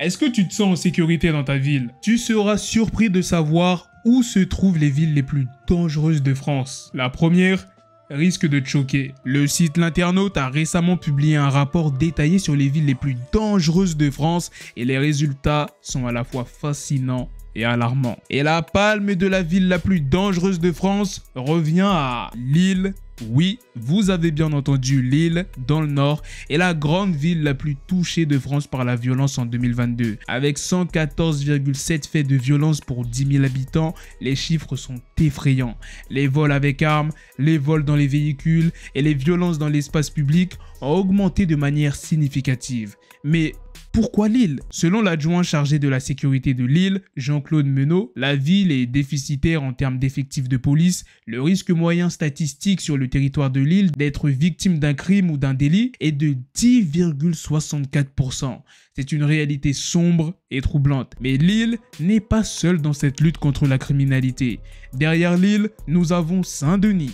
Est-ce que tu te sens en sécurité dans ta ville? Tu seras surpris de savoir où se trouvent les villes les plus dangereuses de France. La première risque de te choquer. Le site L'Internaute a récemment publié un rapport détaillé sur les villes les plus dangereuses de France et les résultats sont à la fois fascinants et alarmants. Et la palme de la ville la plus dangereuse de France revient à Lille. Oui, vous avez bien entendu, Lille, dans le nord, est la grande ville la plus touchée de France par la violence en 2022. Avec 114,7 faits de violence pour 10 000 habitants, les chiffres sont effrayants. Les vols avec armes, les vols dans les véhicules et les violences dans l'espace public ont augmenté de manière significative. Mais pourquoi Lille? Selon l'adjoint chargé de la sécurité de Lille, Jean-Claude Menot, la ville est déficitaire en termes d'effectifs de police. Le risque moyen statistique sur le territoire de Lille d'être victime d'un crime ou d'un délit est de 10,64%. C'est une réalité sombre et troublante. Mais Lille n'est pas seule dans cette lutte contre la criminalité. Derrière Lille, nous avons Saint-Denis,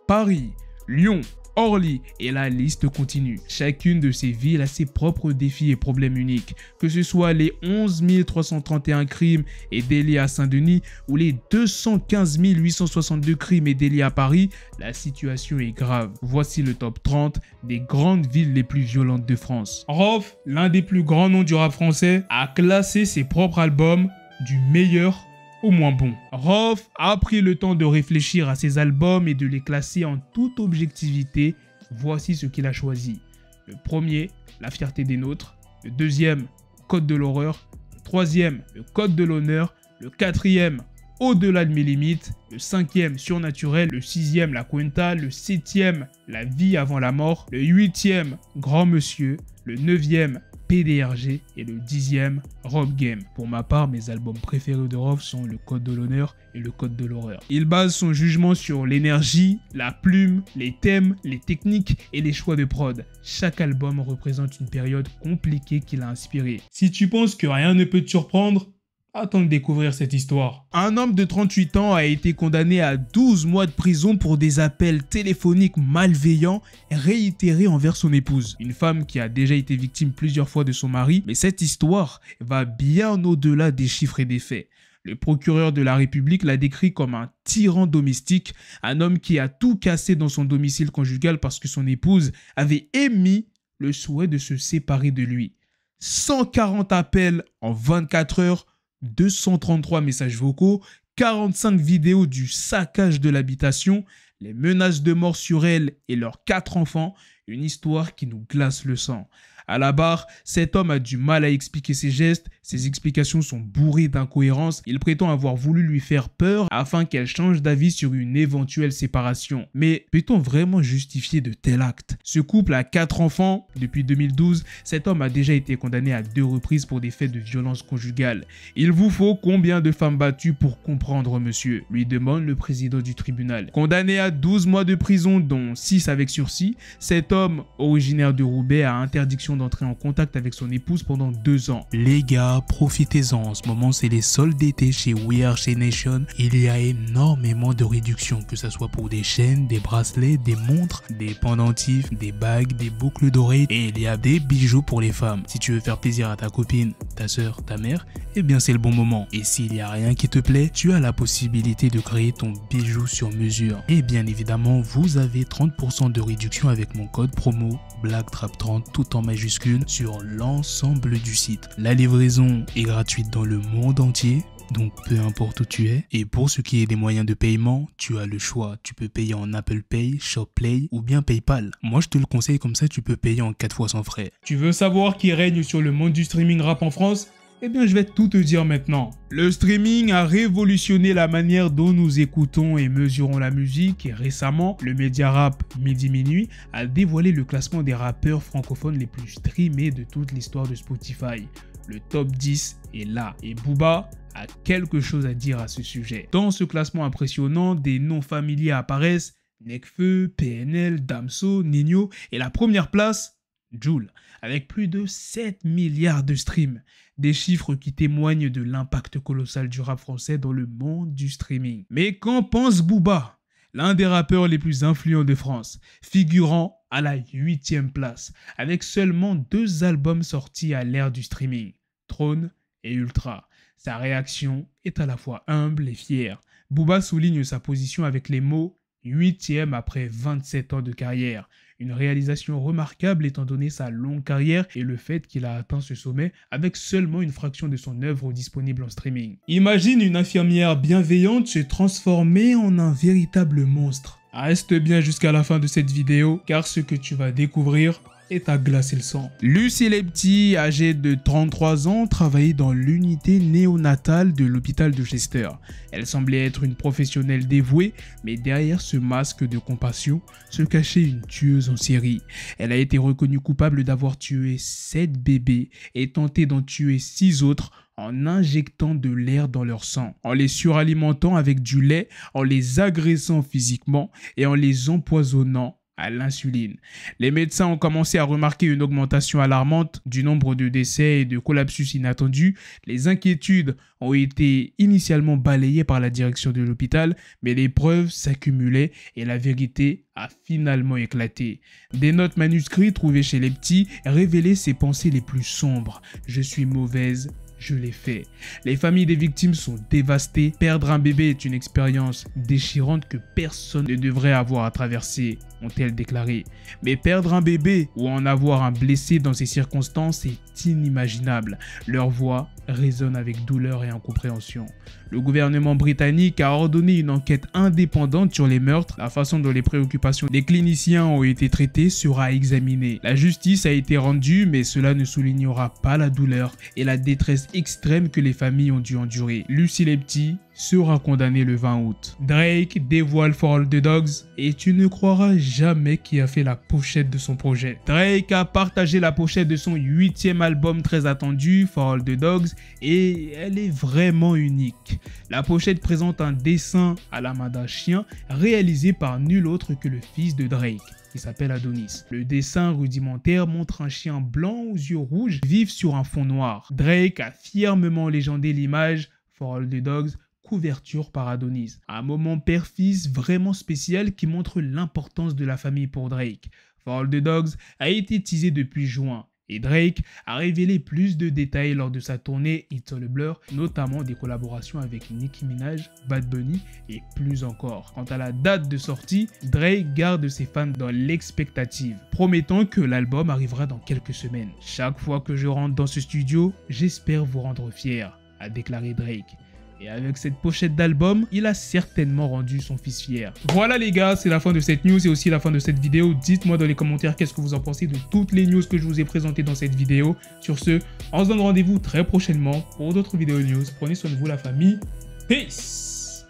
Paris, Lyon, Orly, et la liste continue. Chacune de ces villes a ses propres défis et problèmes uniques. Que ce soit les 11 331 crimes et délits à Saint-Denis ou les 215 862 crimes et délits à Paris, la situation est grave. Voici le top 30 des grandes villes les plus violentes de France. Rof, l'un des plus grands noms du rap français, a classé ses propres albums du meilleur au moins bon. Rof a pris le temps de réfléchir à ses albums et de les classer en toute objectivité. Voici ce qu'il a choisi. Le premier, La fierté des nôtres. Le deuxième, Code de l'horreur. Le troisième, Le code de l'honneur. Le quatrième, Au-delà de mes limites. Le cinquième, Surnaturel. Le sixième, La Cuenta. Le septième, La vie avant la mort. Le huitième, Grand Monsieur. Le neuvième, PDRG, et le 10e, Rob Game. Pour ma part, mes albums préférés de Rof sont Le Code de l'honneur et Le Code de l'horreur. Il base son jugement sur l'énergie, la plume, les thèmes, les techniques et les choix de prod. Chaque album représente une période compliquée qui l'a inspiré. Si tu penses que rien ne peut te surprendre, attends de découvrir cette histoire. Un homme de 38 ans a été condamné à 12 mois de prison pour des appels téléphoniques malveillants réitérés envers son épouse. Une femme qui a déjà été victime plusieurs fois de son mari, mais cette histoire va bien au-delà des chiffres et des faits. Le procureur de la République l'a décrit comme un tyran domestique, un homme qui a tout cassé dans son domicile conjugal parce que son épouse avait émis le souhait de se séparer de lui. 140 appels en 24 heures, 233 messages vocaux, 45 vidéos du saccage de l'habitation, les menaces de mort sur elle et leurs 4 enfants, une histoire qui nous glace le sang. À la barre, cet homme a du mal à expliquer ses gestes, ses explications sont bourrées d'incohérences, il prétend avoir voulu lui faire peur afin qu'elle change d'avis sur une éventuelle séparation. Mais peut-on vraiment justifier de tels actes? Ce couple a 4 enfants. Depuis 2012, cet homme a déjà été condamné à 2 reprises pour des faits de violence conjugale. Il vous faut combien de femmes battues pour comprendre, monsieur? Lui demande le président du tribunal. Condamné à 12 mois de prison, dont 6 avec sursis, cet homme, originaire de Roubaix, a interdiction d'entrer en contact avec son épouse pendant 2 ans. Les gars, profitez-en, en ce moment c'est les soldes d'été chez We Are Chez Nation. Il y a énormément de réductions, que ce soit pour des chaînes, des bracelets, des montres, des pendentifs, des bagues, des boucles d'oreilles, et il y a des bijoux pour les femmes. Si tu veux faire plaisir à ta copine, ta soeur, ta mère, eh bien c'est le bon moment. Et s'il n'y a rien qui te plaît, tu as la possibilité de créer ton bijou sur mesure. Et bien évidemment, vous avez 30% de réduction avec mon code promo BLACKTRAP30 tout en majuscule sur l'ensemble du site. La livraison est gratuite dans le monde entier, donc peu importe où tu es. Et pour ce qui est des moyens de paiement, tu as le choix. Tu peux payer en Apple Pay, ShopPay ou bien PayPal. Moi je te le conseille, comme ça tu peux payer en 4 fois sans frais. Tu veux savoir qui règne sur le monde du streaming rap en France? Eh bien, je vais tout te dire maintenant. Le streaming a révolutionné la manière dont nous écoutons et mesurons la musique, et récemment, le média rap Midi Minuit a dévoilé le classement des rappeurs francophones les plus streamés de toute l'histoire de Spotify. Le top 10 est là, et Booba a quelque chose à dire à ce sujet. Dans ce classement impressionnant, des noms familiers apparaissent: Nekfeu, PNL, Damso, Ninho, et la première place, Jul, avec plus de 7 milliards de streams. Des chiffres qui témoignent de l'impact colossal du rap français dans le monde du streaming. Mais qu'en pense Booba, l'un des rappeurs les plus influents de France, figurant à la 8e place, avec seulement 2 albums sortis à l'ère du streaming? Trône et Ultra. Sa réaction est à la fois humble et fière. Booba souligne sa position avec les mots « 8e après 27 ans de carrière ». Une réalisation remarquable étant donné sa longue carrière et le fait qu'il a atteint ce sommet avec seulement une fraction de son œuvre disponible en streaming. Imagine une infirmière bienveillante se transformer en un véritable monstre. Reste bien jusqu'à la fin de cette vidéo car ce que tu vas découvrir est à glacer le sang. Lucy Lepti, âgée de 33 ans, travaillait dans l'unité néonatale de l'hôpital de Chester. Elle semblait être une professionnelle dévouée, mais derrière ce masque de compassion se cachait une tueuse en série. Elle a été reconnue coupable d'avoir tué 7 bébés et tenté d'en tuer 6 autres en injectant de l'air dans leur sang, en les suralimentant avec du lait, en les agressant physiquement et en les empoisonnant à l'insuline. Les médecins ont commencé à remarquer une augmentation alarmante du nombre de décès et de collapsus inattendus. Les inquiétudes ont été initialement balayées par la direction de l'hôpital, mais les preuves s'accumulaient et la vérité a finalement éclaté. Des notes manuscrites trouvées chez Lepti révélaient ses pensées les plus sombres. « Je suis mauvaise. Je l'ai fait ». Les familles des victimes sont dévastées. Perdre un bébé est une expérience déchirante que personne ne devrait avoir à traverser, ont-elles déclaré. Mais perdre un bébé ou en avoir un blessé dans ces circonstances est inimaginable. Leur voix résonne avec douleur et incompréhension. Le gouvernement britannique a ordonné une enquête indépendante sur les meurtres. La façon dont les préoccupations des cliniciens ont été traitées sera examinée. La justice a été rendue, mais cela ne soulignera pas la douleur et la détresse extrême que les familles ont dû endurer. Lucy Lepti sera condamné le 20 août. Drake dévoile For All The Dogs et tu ne croiras jamais qui a fait la pochette de son projet. Drake a partagé la pochette de son 8e album très attendu, For All The Dogs, et elle est vraiment unique. La pochette présente un dessin à la main d'un chien réalisé par nul autre que le fils de Drake, qui s'appelle Adonis. Le dessin rudimentaire montre un chien blanc aux yeux rouges vivre sur un fond noir. Drake a fièrement légendé l'image For All The Dogs, couverture par Adonis. Un moment père-fils vraiment spécial qui montre l'importance de la famille pour Drake. For All The Dogs a été teasé depuis juin et Drake a révélé plus de détails lors de sa tournée It's All a Blur, notamment des collaborations avec Nicki Minaj, Bad Bunny et plus encore. Quant à la date de sortie, Drake garde ses fans dans l'expectative, promettant que l'album arrivera dans quelques semaines. « Chaque fois que je rentre dans ce studio, j'espère vous rendre fiers », a déclaré Drake. Et avec cette pochette d'album, il a certainement rendu son fils fier. Voilà les gars, c'est la fin de cette news et aussi la fin de cette vidéo. Dites-moi dans les commentaires qu'est-ce que vous en pensez de toutes les news que je vous ai présentées dans cette vidéo. Sur ce, on se donne rendez-vous très prochainement pour d'autres vidéos news. Prenez soin de vous la famille. Peace.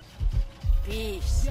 Peace.